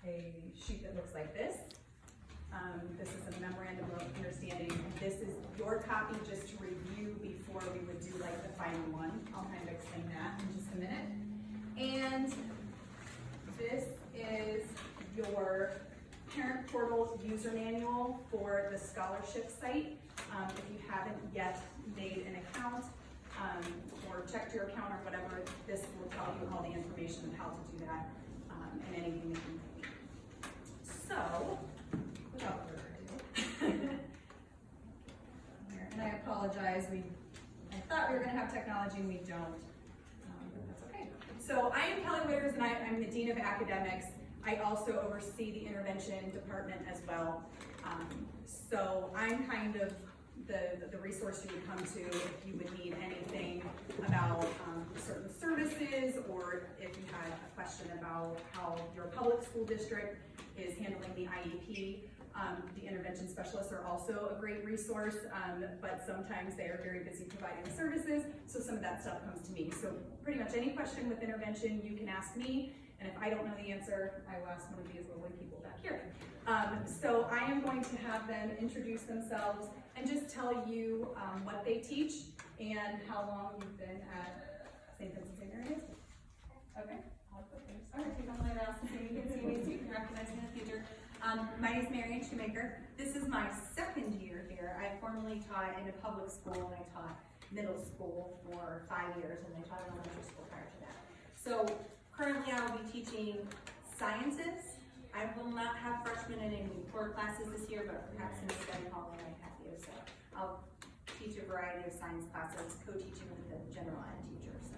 a sheet that looks like this. This is a memorandum of understanding. This is your copy just to review before we would do like the final one. I'll kind of explain that in just a minute. And this is your parent portal user manual for the scholarship site. If you haven't yet made an account or checked your account or whatever, this will tell you all the information of how to do that and anything that you need. So, without further ado, and I apologize, I thought we were going to have technology and we don't, but that's okay. So I am Kelly Witters and I'm the Dean of Academics. I also oversee the intervention department as well. So I'm kind of the resource you would come to if you would need anything about certain services, or if you had a question about how your public school district is handling the IEP. The intervention specialists are also a great resource, but sometimes they are very busy providing the services, so some of that stuff comes to me. So pretty much any question with intervention, you can ask me, and if I don't know the answer, I will ask one of these lovely people back here. So I am going to have them introduce themselves and just tell you what they teach and how long you've been at St. Vincent St. Mary's. Okay, I'll put this. All right, take on my mask so you can see me so you can recognize me in the future. My name is Marian Shoemaker. This is my second year here. I formerly taught in a public school, and I taught middle school for 5 years, and I taught in elementary school prior to that. So currently I will be teaching sciences. I will not have freshmen in any core classes this year, but perhaps in the study hall I might have you. So I'll teach a variety of science classes, co-teaching with the general ed teacher. So.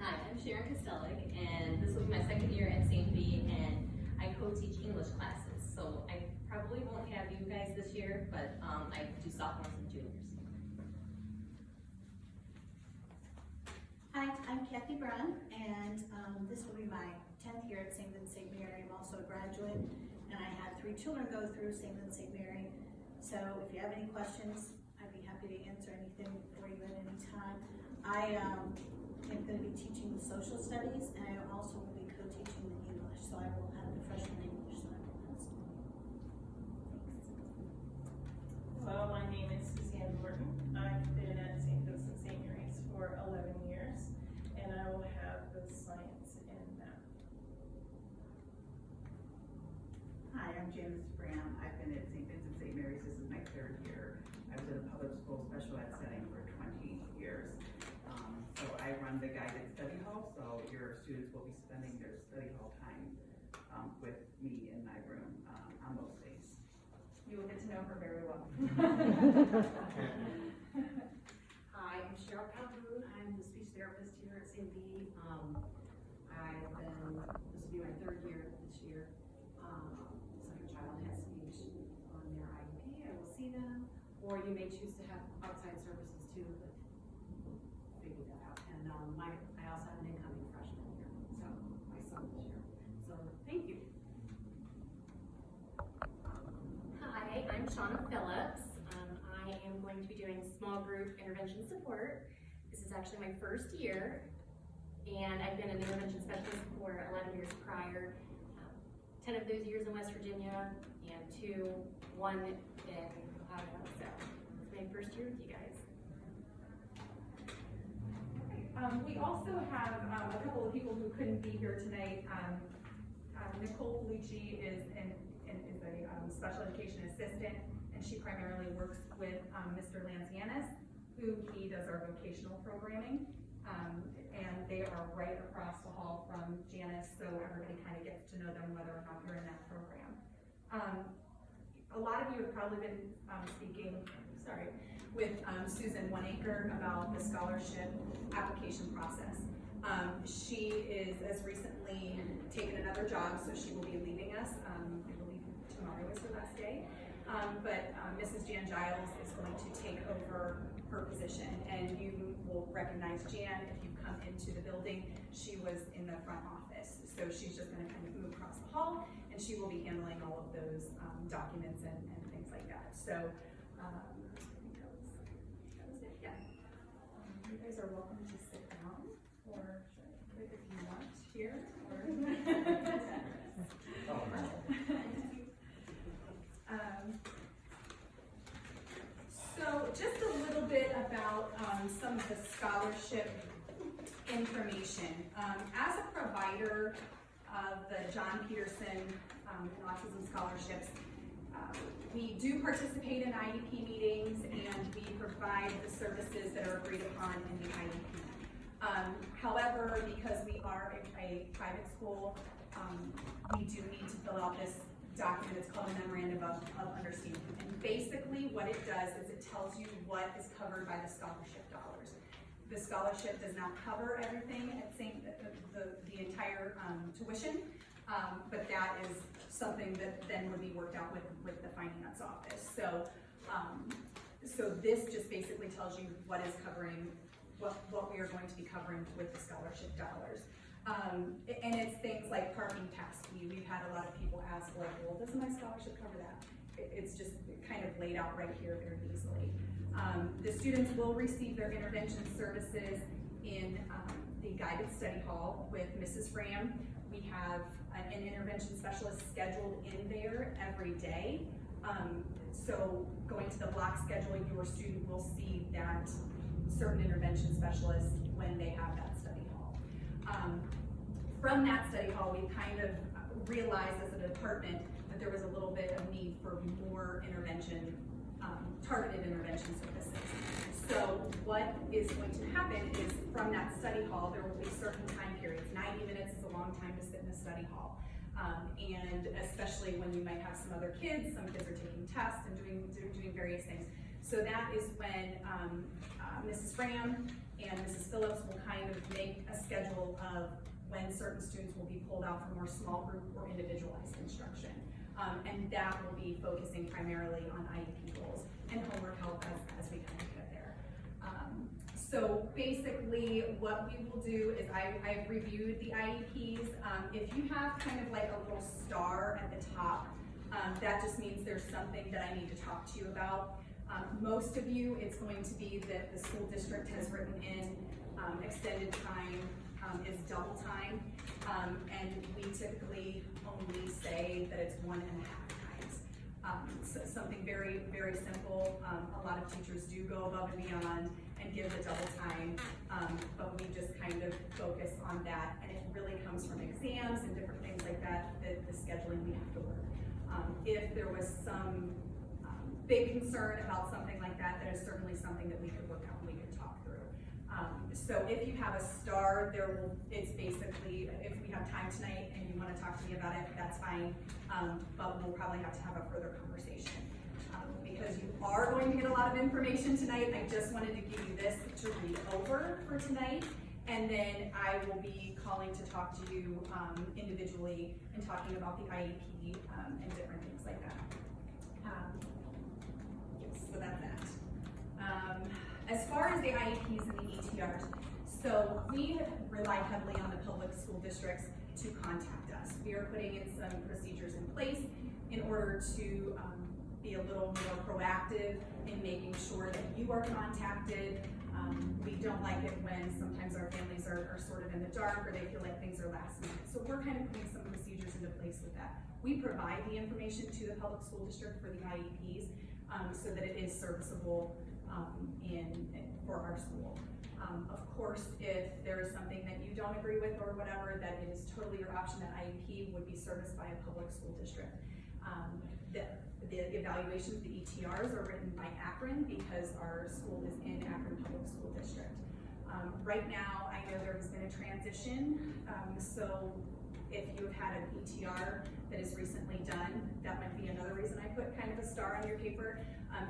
Hi, I'm Sharon Kostelic, and this will be my second year at St. V, and I co-teach English classes. So I probably won't have you guys this year, but I do sophomores and juniors. Hi, I'm Kathy Brown, and this will be my 10th year at St. Vincent St. Mary. I'm also a graduate, and I had 3 children go through St. Vincent St. Mary. So if you have any questions, I'd be happy to answer anything for you at any time. I am going to be teaching the social studies, and I also will be co-teaching the English, so I will have the freshman English side of that. Thanks. Hello, my name is Suzanne Gordon. I've been at St. Vincent St. Mary's for 11 years, and I will have the science and math. Hi, I'm Janice Brown. I've been at St. Vincent St. Mary's. This is my 3rd year. I was in a public school special ed setting for 20 years. So I run the guided study hall, so your students will be spending their study hall time with me in my room on most days. You will get to know her very well. Hi, I'm Cheryl Calhoun. I'm the speech therapist here at St. V. This will be my 3rd year this year. So if your child has speech on their IEP, I will see them. Or you may choose to have outside services too, but we'll figure that out. And I also have an incoming freshman here, so my son this year. So thank you. Hi, I'm Shauna Phillips. I am going to be doing small group intervention support. This is actually my 1st year, and I've been an intervention specialist for 11 years prior. 10 of those years in West Virginia, and 1 in Ohio. So it's my 1st year with you guys. We also have a couple of people who couldn't be here tonight. Nicole Pellucci is a special education assistant, and she primarily works with Mr. Lancianis, who he does our vocational programming. And they are right across the hall from Janice, so everybody kind of gets to know them whether or not they're in that program. A lot of you have probably been speaking, with Susan Oneacre about the scholarship application process. She has recently taken another job, so she will be leaving us. I believe tomorrow is her last day. But Mrs. Jan Giles is going to take over her position, and you will recognize Jan if you come into the building. She was in the front office, so she's just going to kind of move across the hall, and she will be handling all of those documents and things like that. So I think that was it. Yeah. You guys are welcome to sit down, or if you here, or? So just a little bit about some of the scholarship information. As a provider of the John Peterson and Autism Scholarships, we do participate in IEP meetings and we provide the services that are agreed upon in the IEP. However, because we are a private school, we do need to fill out this document. It's called a Memorandum of Understanding. And basically what it does is it tells you what is covered by the scholarship dollars. The scholarship does not cover everything at the entire tuition, but that is something that then would be worked out with the finance office. So, so this just basically tells you what is covering, what we are going to be covering with the scholarship dollars. And it's things like parking pass fee. We've had a lot of people ask, like, well, doesn't my scholarship cover that? It's just kind of laid out right here very easily. The students will receive their intervention services in the guided study hall with Mrs. Fram. We have an intervention specialist scheduled in there every day. So going to the block schedule, your student will see that certain intervention specialist when they have that study hall. From that study hall, we kind of realized as a department that there was a little bit of need for more intervention, targeted intervention services. So what is going to happen is from that study hall, there will be certain time periods. 90 minutes is a long time to sit in a study hall. And especially when you might have some other kids, some kids are taking tests and doing various things. So that is when Mrs. Fram and Mrs. Phillips will kind of make a schedule of when certain students will be pulled out for more small group or individualized instruction. And that will be focusing primarily on IEP goals and homework help as we kind of get there. So basically what we will do is I've reviewed the IEPs. If you have kind of like a little star at the top, that just means there's something that I need to talk to you about. Most of you, it's going to be that the school district has written in extended time is double time, and we typically only say that it's 1.5 times. So something very, very simple. A lot of teachers do go above and beyond and give the double time, but we just kind of focus on that, and it really comes from exams and different things like that, the scheduling we have to work. If there was some big concern about something like that, that is certainly something that we could work out and we could talk through. So if you have a star, it's basically, if we have time tonight and you want to talk to me about it, that's fine, but we'll probably have to have a further conversation. Because you are going to get a lot of information tonight, I just wanted to give you this to read over for tonight, and then I will be calling to talk to you individually and talking about the IEP and different things like that. So that's that. As far as the IEPs and the ETRs, so we rely heavily on the public school districts to contact us. We are putting in some procedures in place in order to be a little more proactive in making sure that you are contacted. We don't like it when sometimes our families are sort of in the dark or they feel like things are last minute. So we're kind of putting some procedures into place with that. We provide the information to the public school district for the IEPs so that it is serviceable for our school. Of course, if there is something that you don't agree with or whatever, that it is totally your option. That IEP would be serviced by a public school district. The evaluations, the ETRs, are written by Akron because our school is in Akron Public School District. Right now, I know there has been a transition, so if you have had an ETR that is recently done, that might be another reason I put kind of a star on your paper.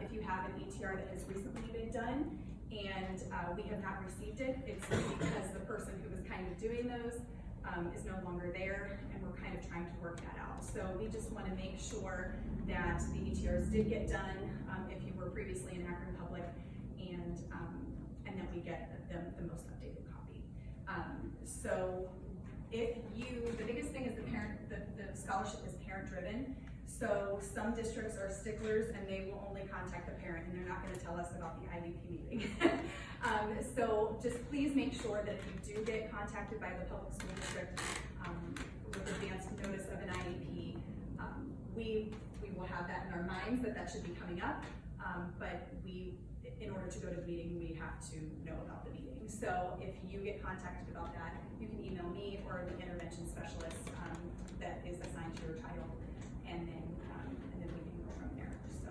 If you have an ETR that has recently been done and we have not received it, it's because the person who was kind of doing those is no longer there, and we're kind of trying to work that out. So we just want to make sure that the ETRs did get done if you were previously in Akron Public, and that we get the most updated copy. So if the biggest thing is the scholarship is parent driven. So some districts are sticklers and they will only contact the parent and they're not gonna tell us about the IEP meeting. So just please make sure that if you do get contacted by the public school district with advanced notice of an IEP, we will have that in our minds that should be coming up. But in order to go to the meeting, we have to know about the meeting. So if you get contacted about that, you can email me or the intervention specialist that is assigned to your child, and then we can go from there. So,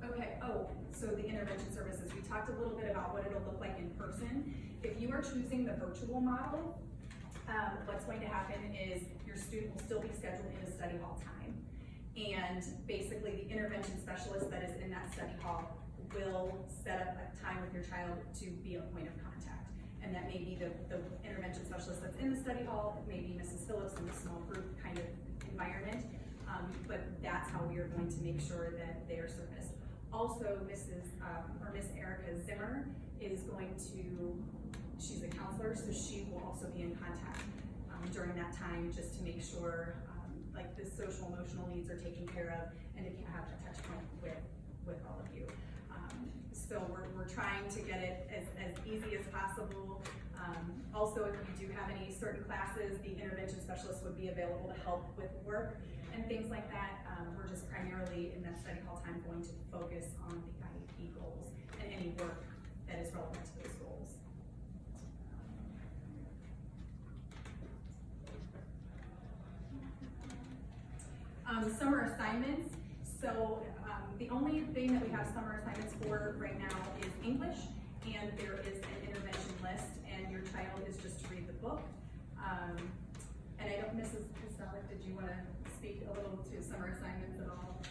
okay. Oh, so the intervention services. We talked a little bit about what it'll look like in person. If you are choosing the virtual model, what's going to happen is your student will still be scheduled in a study hall time. And basically the intervention specialist that is in that study hall will set up a time with your child to be a point of contact. And that may be the intervention specialist that's in the study hall, it may be Mrs. Phillips in the small group kind of environment. But that's how we are going to make sure that they are serviced. Also, Miss Erica Zimmer is going to, she's a counselor, so she will also be in contact during that time just to make sure like the social emotional needs are taken care of and to have that touch point with all of you. So we're trying to get it as easy as possible. Also, if you do have any certain classes, the intervention specialist would be available to help with work and things like that. We're just primarily in that study hall time going to focus on the IEP goals and any work that is relevant to those goals. Summer assignments. So the only thing that we have summer assignments for right now is English, and there is an intervention list, and your child is just to read the book. And I don't, Mrs. Kostalik, did you want to speak a little to summer assignments at all?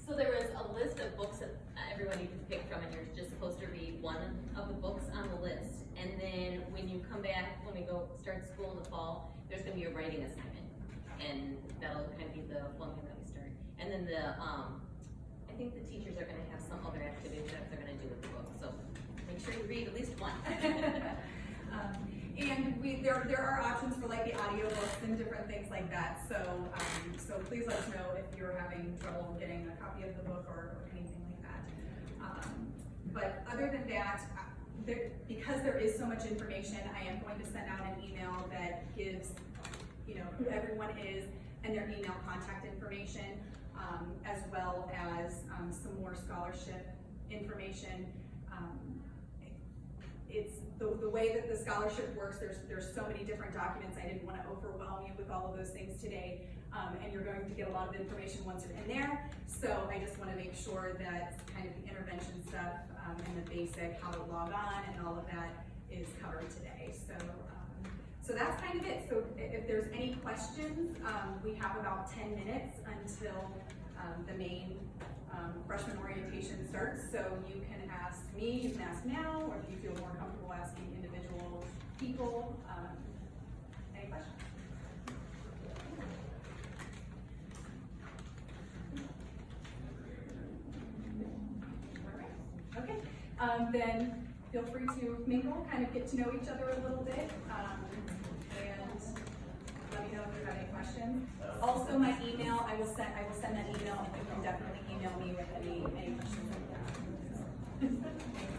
So there was a list of books that everyone you can pick from, and you're just supposed to read one of the books on the list. And then when you come back, when we go start school in the fall, there's gonna be a writing assignment. And that'll kind of be the one thing that we start. And then I think the teachers are gonna have some other activities that they're gonna do with the book. So make sure you read at least one. And there are options for like the audiobooks and different things like that. So so please let us know if you're having trouble getting a copy of the book or anything like that. But other than that, because there is so much information, I am going to send out an email that gives who everyone is and their email contact information, as well as some more scholarship information. It's the way that the scholarship works, there's so many different documents. I didn't want to overwhelm you with all of those things today, and you're going to get a lot of information once you're in there. So I just want to make sure that kind of the intervention stuff and the basic, how to log on and all of that is covered today. So that's kind of it. So if there's any questions, we have about 10 minutes until the main freshman orientation starts. So you can ask me, you can ask now, or if you feel more comfortable asking individual people. Any questions? All right. Okay. Then feel free to mingle, kind of get to know each other a little bit, and let me know if you have any questions. Also, my email, I will send that email, and you can definitely email me with any questions like that.